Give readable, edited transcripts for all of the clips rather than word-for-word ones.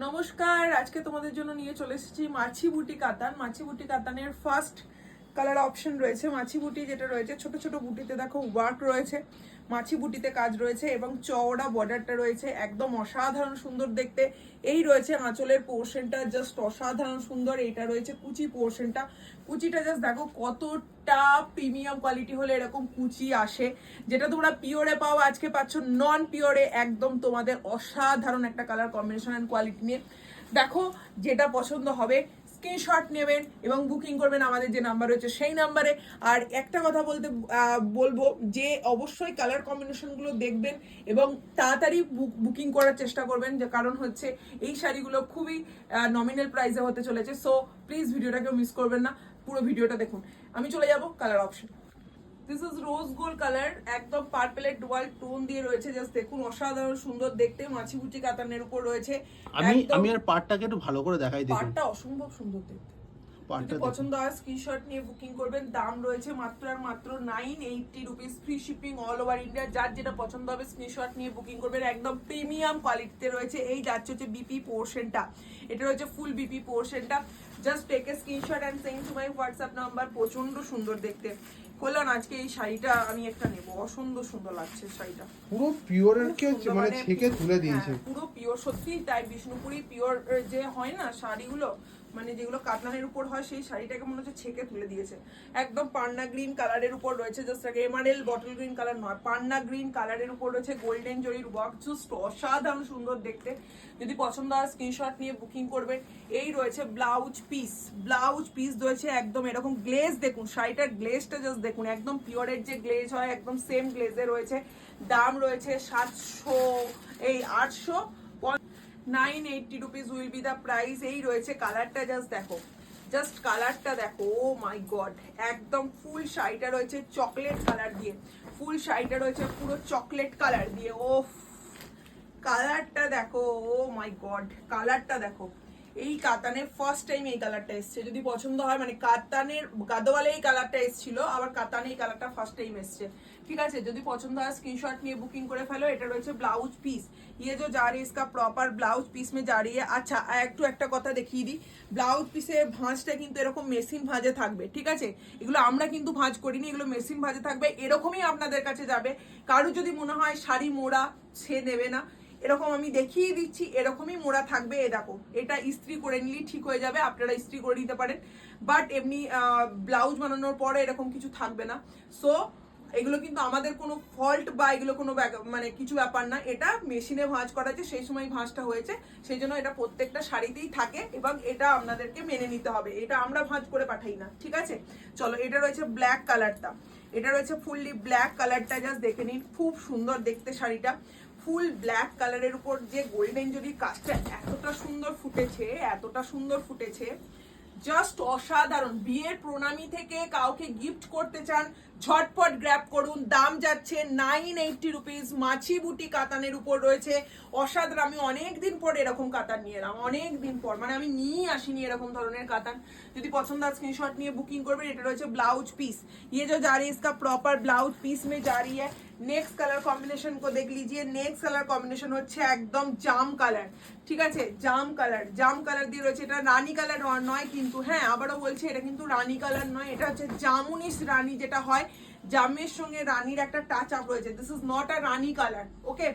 নমস্কার, আজকে তোমাদের জন্য নিয়ে চলে এসেছি মাছি বুটি কাতান। মাছি বুটি কাতানের ফার্স্ট কালার অপশন রয়েছে মাছি বুটি, যেটা রয়েছে ছোট ছোট বুটিতে দেখো ওয়ার্ক রয়েছে, মাছি বুটিতে কাজ রয়েছে এবং চওড়া বর্ডারটা রয়েছে, একদম অসাধারণ সুন্দর দেখতে। এই রয়েছে আঁচলের পোর্শনটা, জাস্ট অসাধারণ সুন্দর। এইটা রয়েছে কুচি পোর্শনটা, কুচিটা জাস্ট দেখো কতটা প্রিমিয়াম কোয়ালিটি হলে এরকম কুচি আসে, যেটা তোমরা পিওরে পাও আজকে পাচ্ছ নন পিওরে। একদম তোমাদের অসাধারণ একটা কালার কম্বিনেশন এন্ড কোয়ালিটি নিয়ে। দেখো যেটা পছন্দ হবে স্ক্রিনশট নেবেন এবং বুকিং করবেন আমাদের যে নাম্বার রয়েছে সেই নাম্বারে। আর একটা কথা বলবো যে অবশ্যই কালার কম্বিনেশনগুলো দেখবেন এবং তাড়াতাড়ি বুকিং করার চেষ্টা করবেন, যে কারণ হচ্ছে এই শাড়িগুলো খুবই নমিনাল প্রাইসে হতে চলেছে। সো প্লিজ ভিডিওটাকে মিস করবেন না, পুরো ভিডিওটা দেখুন। আমি চলে যাব colour option. This is rose gold colour, একদম পার্পেলের ডুয়াল টোন দিয়ে রয়েছে। জাস্ট দেখুন অসাধারণ সুন্দর দেখতে, মাছি বুটি কাতানের উপর রয়েছে। আমি আর পার্টটাকে একটু ভালো করে দেখাই, দেখুন পার্টটা অসম্ভব সুন্দর দেখতে। পার্টটা পছন্দ হয় স্ক্রিনশট নিয়ে বুকিং করবেন। দাম রয়েছে মাত্র আর মাত্র 980 rupees, free shipping all over India. যার যেটা পছন্দ হবে স্ক্রিনশট নিয়ে বুকিং করবেন। একদম প্রিমিয়াম কোয়ালিটিতে রয়েছে। এই যাচ্ছে হচ্ছে বিপি পোর্শনটা, এটা রয়েছে ফুল বিপি পোর্শনটা। Just take a screenshot and send to my WhatsApp number. প্রচন্ড সুন্দর দেখতে। বললাম আজকে এই শাড়িটা আমি একটা নেব, অসুন্দর সুন্দর লাগছে শাড়িটা। পুরো পিওরের কে মানে ছেকে তুলে দিয়েছে, পুরো পিওর, সত্যি তাই। বিষ্ণুপুরি পিওর যে হয় না শাড়িগুলো, মানে যেগুলো কাতানের উপর হয়, সেই শাড়িটাকে মনে হচ্ছে ছেকে তুলে দিয়েছে। একদম পান্না গ্রিন কালারের উপর রয়েছে, just emerald bottle green colour নয়, পান্না গ্রিন কালারের উপর রয়েছে গোল্ডেন জরির ওয়ার্ক। জাস্ট অসাধারণ সুন্দর দেখতে। যদি পছন্দ হয় স্ক্রিনশট নিয়ে বুকিং করবেন। এই রয়েছে ব্লাউজ পিস, ব্লাউজ পিস রয়েছে একদম এরকম গ্লেজ। দেখুন শাড়িটার গ্লেজটা জাস্ট দেখুন, একদম পিওরের যে গ্লেজ হয় একদম সেম গ্লেজে রয়েছে। দাম রয়েছে 800 980 rupees will be the price. এই রয়েছে কালারটা, জাস্ট দেখো, জাস্ট কালারটা দেখো, ও মাই গড। একদম ফুল শাড়িটা রয়েছে চকলেট কালার দিয়ে, ফুল শাড়িটা রয়েছে পুরো চকলেট কালার দিয়ে। ও কালারটা দেখো, ও মাই গড, কালারটা দেখো। এই কাতানের ফার্স্ট টাইম এই কালারটা এসছে। যদি পছন্দ হয়, মানে কাতানের গাদোয়ালে এই কালারটা এসেছিল, আবার কাতানে এই কালারটা ফার্স্ট টাইম এসছে। ঠিক আছে, যদি পছন্দ হয় স্ক্রিনশট নিয়ে বুকিং করে ফেলো। এটা রয়েছে ব্লাউজ পিস, ये जो जा रही है इसका प्रॉपर ब्लाउज পিস में जा रही है। আচ্ছা একটা কথা দেখিয়ে দিই, ব্লাউজ পিসের ভাঁজটা কিন্তু এরকম মেশিন ভাঁজে থাকবে। ঠিক আছে, এগুলো আমরা কিন্তু ভাঁজ করিনি, এগুলো মেশিন ভাঁজে থাকবে। এরকমই আপনাদের কাছে যাবে। কারো যদি মনে হয় শাড়ি মোড়া সে নেবে না, এরকম আমি দেখিয়ে দিচ্ছি, এরকমই মোড়া থাকবে। এ দেখো, এটা ইস্ত্রি করে নিলেই ঠিক হয়ে যাবে, আপনারা ইস্ত্রি করে নিতে পারেন। বাট এমনি ব্লাউজ বানানোর পরে এরকম কিছু থাকবে না। সো এগুলো কিন্তু আমাদের কোনো ফল্ট বা এগুলো কোনো মানে কিছু ব্যাপার না। এটা মেশিনে ভাঁজ করা আছে, সেই সময় ভাঁজটা হয়েছে, সেই জন্য এটা প্রত্যেকটা শাড়িতেই থাকে এবং এটা আপনাদেরকে মেনে নিতে হবে। এটা আমরা ভাঁজ করে পাঠাই না। ঠিক আছে, চলো। এটা রয়েছে ব্ল্যাক কালারটা, এটা রয়েছে ফুললি ব্ল্যাক কালারটা। জাস্ট দেখে নিন, খুব সুন্দর দেখতে শাড়িটা। ফুল ব্ল্যাক কালারের উপর যে গোল্ডেন জরির কাজটা এতটা সুন্দর ফুটেছে, এতটা সুন্দর ফুটেছে, জাস্ট অসাধারণ। বিয়ের প্রণামী থেকে কাউকে গিফট করতে চান, ঝটপট গ্র্যাব করুন। দাম যাচ্ছে 980 রুপিস। মাছি বুটি কাতানের উপর রয়েছে, অসাধারণ। আমি অনেকদিন পর এরকম কাতান নিয়ে এলাম, অনেকদিন পর, মানে আমি নিয়ে আসিনি এরকম ধরনের কাতান। যদি পছন্দ হয় স্ক্রিনশট নিয়ে বুকিং করবেন। এটা রয়েছে ব্লাউজ পিস, ये जो जा रही है इसका प्रॉपर ब्लाउज पीस में जा रही है। नेक्स्ट कलर कॉम्बिनेशन को देख लीजिए। नेक्स्ट कलर कॉम्बिनेशन হচ্ছে একদম জাম কালার। ঠিক আছে, জাম কালার, জাম কালার দিয়ে রয়েছে। এটা রানী কালার নয় কিন্তু, হ্যাঁ আবারও বলছি, এটা কিন্তু রানী কালার নয়, এটা হচ্ছে জামুনিস রানী, যেটা হয় জামের সঙ্গে রানীর একটা টাচ আপ রয়েছে। This is not a Rani colour. Okay,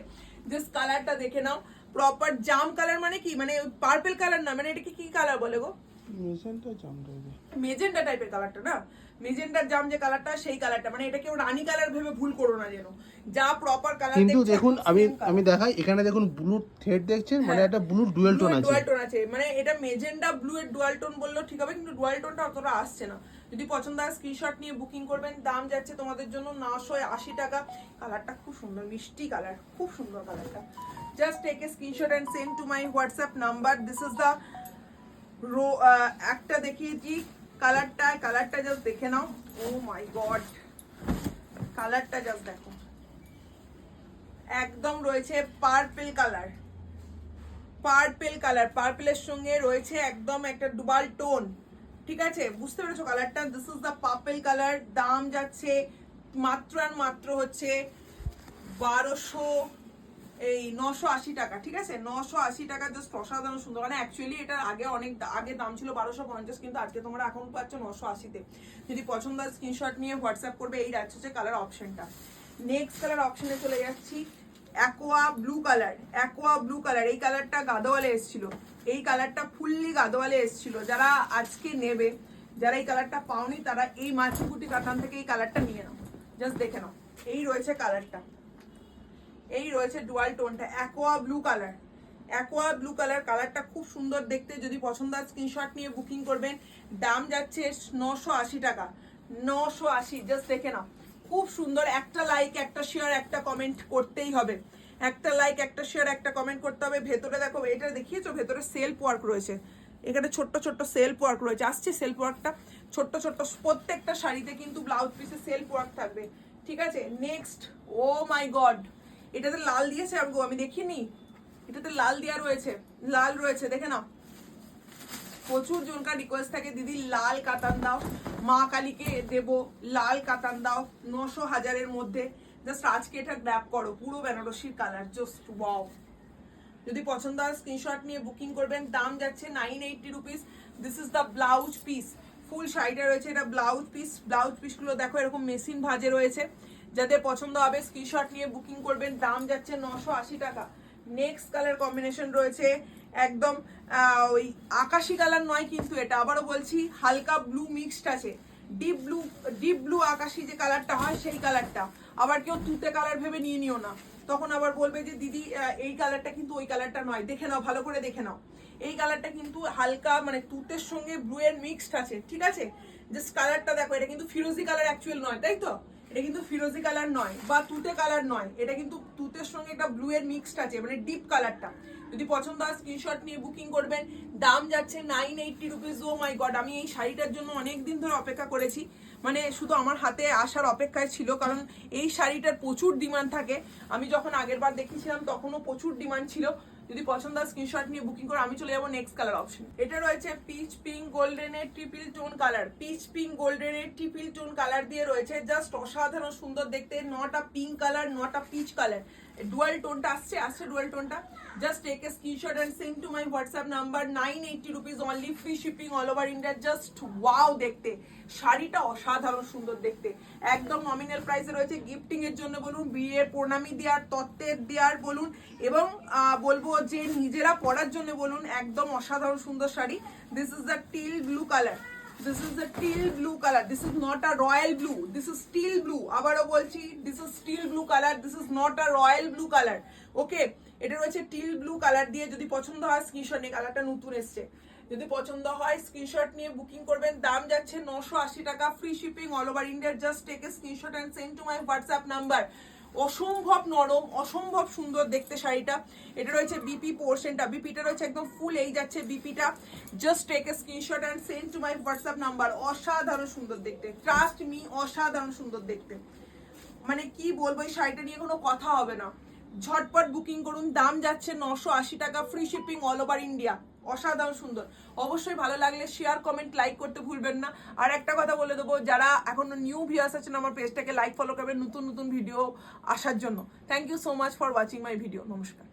this কালারটা দেখে নাও, প্রপার জাম কালার। মানে কি, মানে পার্পল কালার না, মানে এটাকে কি কালার বলে গো? মেজেন্টা টাইপের কালারটা না, মেজেন্টার জাম যে কালারটা, সেই কালারটা। মানে এটা কেউ রানী কালার ভেবে ভুল করো না যেন, যা প্রপার কালার। কিন্তু দেখুন আমি দেখাই, এখানে দেখুন ব্লু থ্রেড দেখছেন, মানে একটা ব্লু ডুয়াল টোন আছে, ডুয়াল টোন আছে। মানে এটা মেজেন্টা ব্লু এর ডুয়াল টোন বললেও ঠিক হবে, কিন্তু ডুয়াল টোনটা অতটা আসছে না। যদি পছন্দ হয় স্ক্রিনশট নিয়ে বুকিং করবেন। দাম যাচ্ছে তোমাদের জন্য 980 টাকা। কালারটা খুব সুন্দর, মিষ্টি কালার, খুব সুন্দর কালারটা। Just take a screenshot and send to my WhatsApp number. This is the একটা দেখিয়েছি কালারটা, কালারটা জাস্ট দেখে নাও। ও মাই গড, কালারটা জাস্ট দেখো, একদম রয়েছে পার্পল কালার, পার্পল কালার, পার্পলের সঙ্গে রয়েছে একদম একটা ডুবাল টোন। ঠিক আছে, বুঝতে পেরেছো কালারটা? This is the purple colour. দাম যাচ্ছে মাত্র আর মাত্র হচ্ছে 1200 এই 980 টাকা, ঠিক আছে? 980 টাকা, জাস্ট অসাধারণ সুন্দর। মানে অ্যাকচুয়ালি এটার আগে দাম ছিল 1250, কিন্তু আজকে তোমরা এখন পাচ্ছ 980-তে। যদি পছন্দ হয় স্ক্রিনশট নিয়ে হোয়াটসঅ্যাপ করবে। এই হচ্ছে কালার অপশনটা। নেক্সট কালার অপশনে চলে যাচ্ছি, aqua blue colour. Aqua blue colour, এই কালারটা গাদোয়ালে এসেছিল, এই কালারটা ফুললি গাদোয়ালে এসেছিল। যারা আজকে নেবে, যারা এই কালারটা পাওনি, তারা এই মাছুকুটি কাতান থেকে এই কালারটা নিয়ে নাও, জাস্ট দেখে নাও। এই রয়েছে কালারটা, এই রয়েছে ডুয়াল টোনটা, aqua blue colour. Aqua blue colour, কালারটা খুব সুন্দর দেখতে। যদি পছন্দ হয় স্ক্রিনশট নিয়ে বুকিং করবেন। দাম যাচ্ছে 980 টাকা, 980, জাস্ট দেখে নাও, খুব সুন্দর। একটা লাইক, একটা শেয়ার, একটা কমেন্ট করতেই হবে। একটা লাইক, একটা শেয়ার, একটা কমেন্ট করতে হবে। ভেতরে দেখো, এটা দেখিয়েছো, ভেতরে সেলফ ওয়ার্ক রয়েছে, এখানে ছোট্ট ছোট্ট সেলফ ওয়ার্ক রয়েছে। আসছে সেলফ ওয়ার্কটা, ছোট্ট ছোট্ট প্রত্যেকটা শাড়িতে কিন্তু ব্লাউজ পিসে সেলফ ওয়ার্ক থাকবে, ঠিক আছে? নেক্সট, ও মাই গড, এটাতে লাল দিয়েছে, আমি দেখিনি, এটাতে লাল দেওয়া রয়েছে, লাল রয়েছে, দেখে নাও। প্রচুর জনকার রিকোয়েস্ট থাকে, দিদি লাল কাতান দাও, মা কালীকে দেবো, লাল কাতান দাও 900-1000-এর মধ্যে। জাস্ট আজকে এটা গ্র্যাব করো, পুরো বেনারসির কালার, জাস্ট ওয়াও। যদি পছন্দ হয় স্ক্রিনশট নিয়ে বুকিং করবেন। দাম যাচ্ছে 980 rupees. This is the blouse piece, full শাড়িটা রয়েছে, এটা ব্লাউজ পিস। ব্লাউজ পিসগুলো দেখো এরকম মেশিন ভাজে রয়েছে। যাদের পছন্দ হবে স্ক্রিনশট নিয়ে বুকিং করবেন। দাম যাচ্ছে 980 টাকা। নেক্সট কালার কম্বিনেশন রয়েছে একদম ওই আকাশি কালার নয়, কিন্তু এটা আবারও বলছি হালকা ব্লু মিক্সড আছে। ডিপ ব্লু আকাশি যে কালারটা হয় সেই কালারটা। আবার কেউ তুতে কালার ভেবে নিয়ে নিও না, তখন আবার বলবে যে দিদি এই কালারটা কিন্তু ওই কালারটা নয়। দেখে নাও, ভালো করে দেখে নাও, এই কালারটা কিন্তু হালকা মানে তুতের সঙ্গে ব্লু এর মিক্সড আছে, ঠিক আছে? জাস্ট কালারটা দেখো, এটা কিন্তু ফিরোজি কালার অ্যাকচুয়াল নয়, তাই তো? এটা কিন্তু ফিরোজি কালার নয় বা তুতে কালার নয়, এটা কিন্তু তুতের সঙ্গে একটা ব্লু এর মিক্সড আছে, মানে ডিপ কালারটা। যদি পছন্দ হয় স্ক্রিনশট নিয়ে বুকিং করবেন। দাম যাচ্ছে 980 রুপিস। ও মাই গড, আমি এই শাড়িটার জন্য অনেক দিন ধরে অপেক্ষা করেছি, মানে শুধু আমার হাতে আসার অপেক্ষায় ছিল, কারণ এই শাড়িটার প্রচুর ডিমান্ড থাকে। আমি যখন আগের বার দেখিয়েছিলাম তখনও প্রচুর ডিমান্ড ছিল। যদি পছন্দ হয় স্ক্রিনশট নিয়ে বুকিং করে। আমি চলে যাবো নেক্সট কালার অপশন। এটা রয়েছে পিচ পিঙ্ক গোল্ডেনের triple tone colour, peach pink গোল্ডেনের ট্রিপল টোন কালার দিয়ে রয়েছে, জাস্ট অসাধারণ সুন্দর দেখতে। Not a pink colour, not a peach colour, dual টোনটা আসছে ডুয়াল টোনটা। Just take a screenshot and send to my WhatsApp number. 980 rupees only, free shipping all over India. Just wow দেখতে, শাড়িটা অসাধারণ সুন্দর দেখতে, একদম নমিনাল প্রাইসে রয়েছে। গিফটিং এর জন্য বলুন, বিয়ের প্রণামী দেওয়ার, তত্ত্বের দেওয়ার বলুন, এবং বলবো যে নিজেরা পরার জন্য বলুন, একদম অসাধারণ সুন্দর শাড়ি। This is the teal blue colour, this is the teal blue colour, this is not a royal blue, this is steel blue. আবারও বলছি, this is steel blue colour, this is not a royal blue colour, okay? এটা রয়েছে till blue colour দিয়ে। যদি পছন্দ হয় screenshot নিয়ে, কালারটা নতুন এসছে, যদি পছন্দ হয় স্ক্রিনশট নিয়ে বুকিং করবেন। দাম যাচ্ছে 980 টাকা, free shipping all over India. Just take a screenshot and send to my WhatsApp number. অসম্ভব নরম, অসম্ভব সুন্দর দেখতে শাড়িটা। এটা রয়েছে বিপি পোর্শনটা, বিপিটা রয়েছে একদম ফুল, এই যাচ্ছে বিপিটা। Just take a screenshot and send to my WhatsApp number. অসাধারণ সুন্দর দেখতে, ট্রাস্ট মি, অসাধারণ সুন্দর দেখতে। মানে কি বলবো, এই শাড়িটা নিয়ে কোনো কথা হবে না। ঝটপট বুকিং করুন। দাম যাচ্ছে 980 টাকা, free shipping all over India. অসাধারণ সুন্দর। অবশ্যই ভালো লাগলে শেয়ার, কমেন্ট, লাইক করতে ভুলবেন না। আর একটা কথা বলে দেবো, যারা এখনো নিউ ভিউয়ার্স আছেন আমার পেজটাকে লাইক ফলো করবেন নতুন নতুন ভিডিও আসার জন্য। Thank you so much for watching my video. নমস্কার।